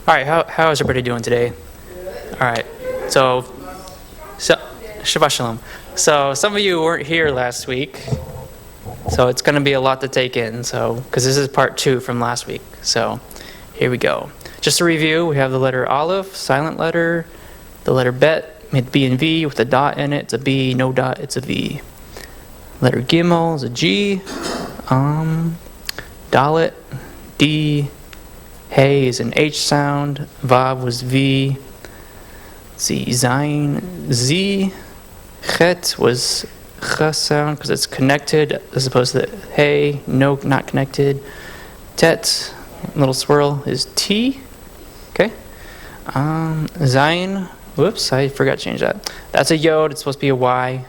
All right, how is everybody doing today? All right, so Shabbat Shalom. So some of you weren't here last week, so it's going to be a lot to take in. So because this is part 2 from last week. So here we go. Just to review, we have the letter Aleph, silent letter, the letter Bet, made B and V with a dot in it. It's a B, no dot, it's a V. Letter Gimel is a G. Dalet, D. Hey is an H sound. Vav was V. Let's see, Zayin, Z. Chet was Ch sound because it's connected as opposed to Hey, no, not connected. Tet, little swirl, is T. Okay. Zayin, whoops, I forgot to change that. That's a Yod, it's supposed to be a Y.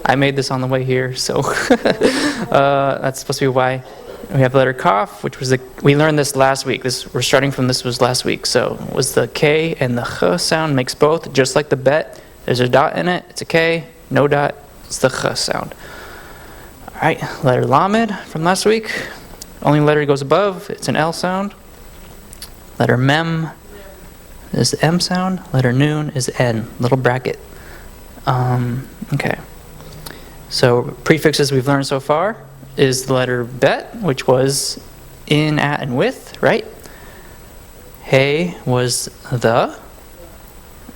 I made this on the way here, so that's supposed to be a Y. We have the letter Kaf, which was we learned this last week. We're starting from this was last week. So it was the K and the Ch sound makes both, just like the Bet. There's a dot in it, it's a K, no dot, it's the Ch sound. All right, letter Lamed from last week. Only letter goes above, it's an L sound. Letter Mem is the M sound. Letter Nun is N, little bracket. Okay. So prefixes we've learned so far is the letter Bet, which was in, at, and with, right? Hey was the,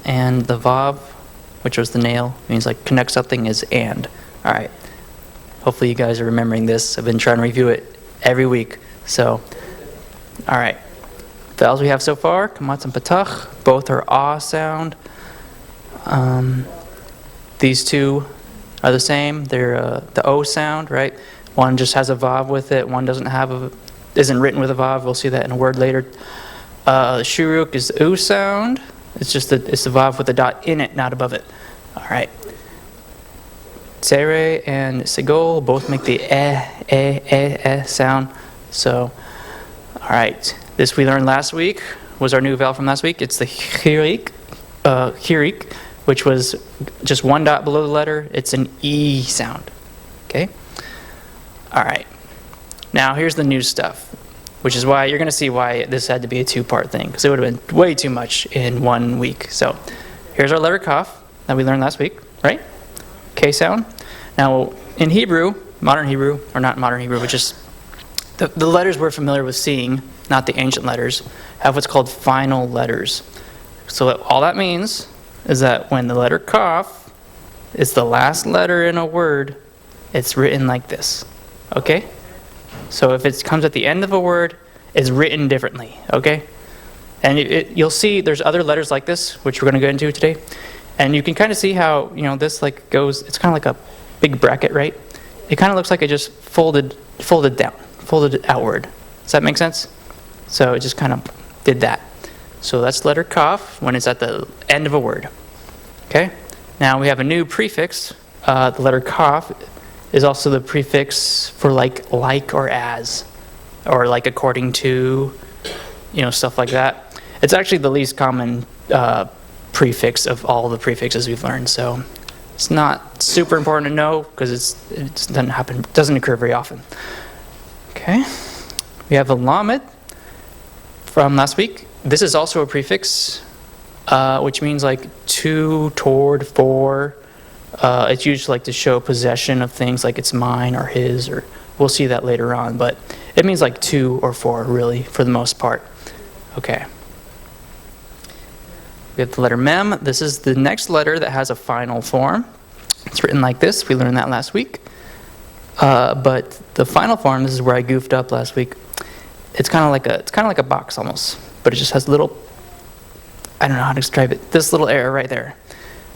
and the Vav, which was the nail, means like connect something, is and. All right. Hopefully you guys are remembering this. I've been trying to review it every week. So, all right. Vowels we have so far, Kamatz and Patach, both are ah sound. These two are the same. They're the O sound, right? One just has a Vav with it. One isn't written with a Vav. We'll see that in a word later. Shuruk is the U sound. It's just it's the Vav with a dot in it, not above it. All right. Tzere and Segol both make the sound. So, all right. This we learned last week was our new vowel from last week. It's the Chirik, which was just one dot below the letter. It's an E sound. Okay? All right. Now here's the new stuff, which is why you're going to see why this had to be a 2-part thing, because it would have been way too much in 1 week. So here's our letter Kaf that we learned last week, right? K sound. Now in Hebrew, modern Hebrew, or not modern Hebrew, but just the letters we're familiar with seeing, not the ancient letters, have what's called final letters. So all that means is that when the letter Kaf is the last letter in a word, it's written like this. Okay? So if it comes at the end of a word, it's written differently. Okay? And you'll see there's other letters like this, which we're going to get into today. And you can kind of see how, this like goes, it's kind of like a big bracket, right? It kind of looks like it just folded down, folded outward. Does that make sense? So it just kind of did that. So that's letter Kaf when it's at the end of a word. Okay? Now we have a new prefix. The letter Kaf is also the prefix for like or as, or like according to, stuff like that. It's actually the least common prefix of all the prefixes we've learned. So it's not super important to know because it doesn't occur very often. Okay? We have a Lamed from last week. This is also a prefix, which means like to, toward, for. It's used like to show possession of things, like it's mine or his, or we'll see that later on. But it means like to or for, really, for the most part. Okay. We have the letter Mem. This is the next letter that has a final form. It's written like this. We learned that last week. But the final form, this is where I goofed up last week. It's kind of like a box almost, but it just has little. I don't know how to describe it. This little area right there.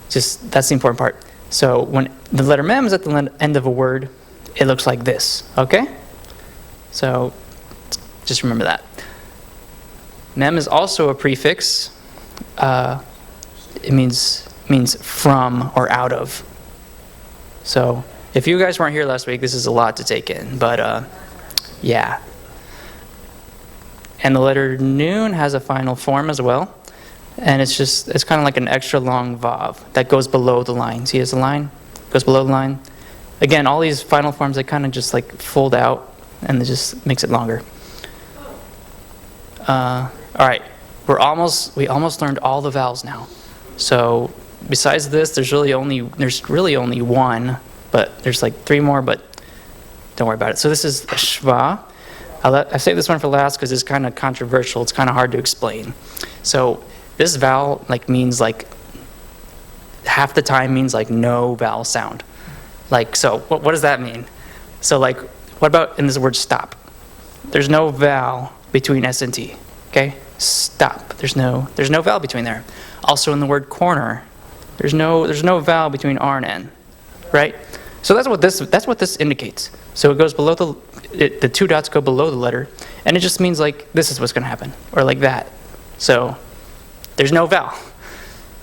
That's the important part. So when the letter Mem is at the end of a word, it looks like this. Okay? So just remember that. Mem is also a prefix. It means from or out of. So if you guys weren't here last week, this is a lot to take in. But yeah. And the letter Nun has a final form as well. And it's kind of like an extra long Vav that goes below the line. See, there's a line, goes below the line. Again, all these final forms, they kind of just like fold out and it just makes it longer. All right. we almost learned all the vowels now. So besides this, there's really only one, but there's like 3 more, but don't worry about it. So this is a shva. I saved this one for last because it's kind of controversial. It's kind of hard to explain. So this vowel like means like half the time means like no vowel sound. Like, so what does that mean? So like, what about in this word stop? There's no vowel between S and T. Okay, stop. There's no vowel between there. Also in the word corner, there's no vowel between R and N, right? So that's what this indicates. So it goes below the 2 dots go below the letter, and it just means like this is what's going to happen, or like that. So there's no vowel.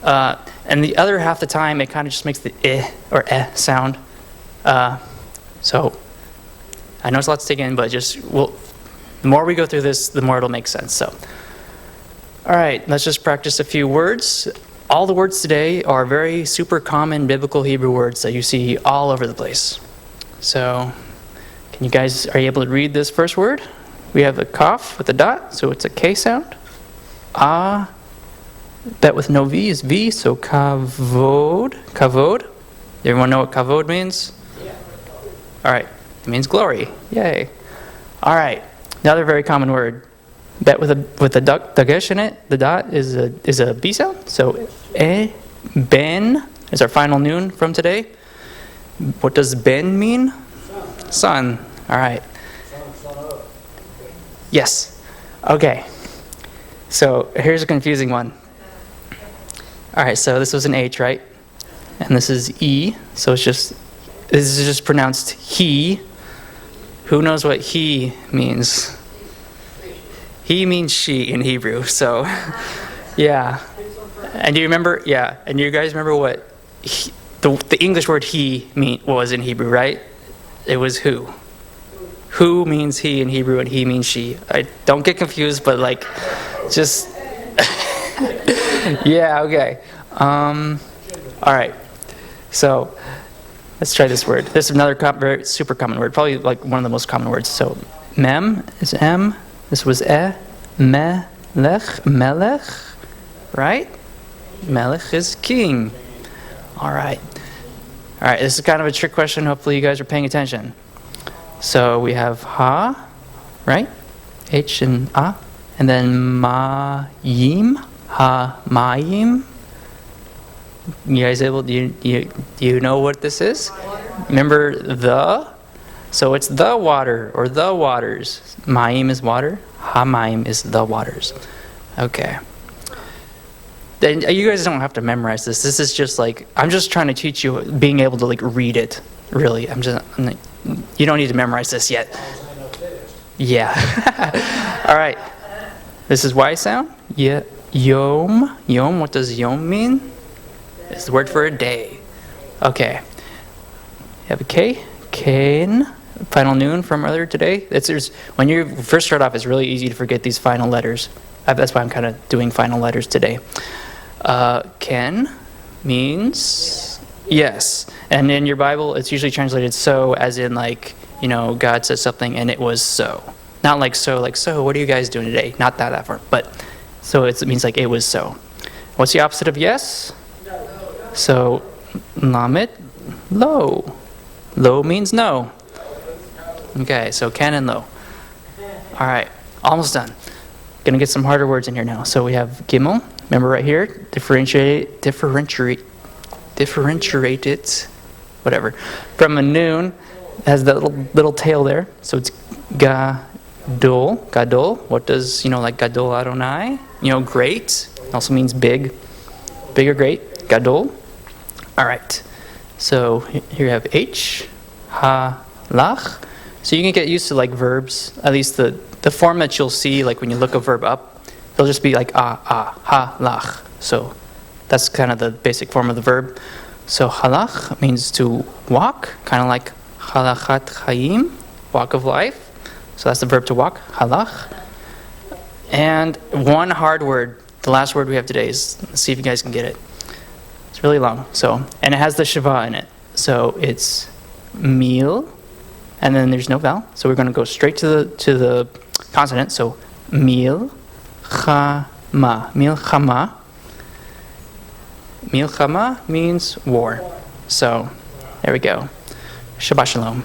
And the other half the time, it kind of just makes the I or sound. So I know it's a lot to take in, but the more we go through this, the more it'll make sense. So, all right, let's just practice a few words. All the words today are very super common biblical Hebrew words that you see all over the place. So, are you able to read this first word? We have a kaf with a dot, so it's a K sound. Bet with no V is V, so kavod. Kavod. Everyone know what kavod means? Yeah. All right, it means glory. Yay. All right, another very common word. Bet with a dagesh in it. The dot is a B sound. So ben is our final noon from today. What does ben mean? Son. All right. Son of. Yes. Okay. So here's a confusing one. All right. So this was an H, right? And this is E. So this is just pronounced he. Who knows what he means? He means she in Hebrew, so yeah. And do you remember? Yeah. And you guys remember what the English word he was in Hebrew, right? It was who. Who means he in Hebrew, and he means she. I don't get confused, but like, just yeah. Okay. All right. So let's try this word. This is another very super common word, probably like one of the most common words. So mem is M. This was melech, right? Melech is king. All right. This is kind of a trick question. Hopefully you guys are paying attention. So we have ha, right? H and a, and then mayim, ha mayim. You guys able? Do you know what this is? Remember the? So it's the water or the waters. Mayim is water. Hamayim is the waters. Okay. Then you guys don't have to memorize this. This is just like, I'm just trying to teach you being able to like read it. Really, you don't need to memorize this yet. Yeah. All right. This is Y sound. Yeah. Yom. Yom. What does yom mean? It's the word for a day. Okay. You have a K. Kain. Final noon from earlier today. When you first start off, it's really easy to forget these final letters. That's why I'm kind of doing final letters today. Ken means yes. And in your Bible, it's usually translated so, as in like, God said something and it was so. Not like so, what are you guys doing today? Not that far. But so it means like it was so. What's the opposite of yes? No. So lamet, lo. Lo means no. Okay, so Ken and lo. All right, almost done. Gonna get some harder words in here now. So we have gimel. Remember right here, differentiate it, whatever. From a noon, it has that little tail there. So it's gadol. Gadol. What does like gadol Adonai? Great. Also means big, big or great. Gadol. All right. So here you have H, ha, lach. So you can get used to like verbs, at least the form that you'll see like when you look a verb up, it'll just be like ha, lach. So that's kind of the basic form of the verb. So halach means to walk, kind of like halachat chaim, walk of life. So that's the verb to walk, halach. And one hard word, the last word we have today is, let's see if you guys can get it. It's really long. So, and it has the shava in it. So it's meal. And then there's no vowel, so we're going to go straight to the consonant. So mil, Milchama. Milchama means war. So, there we go. Shabbat shalom.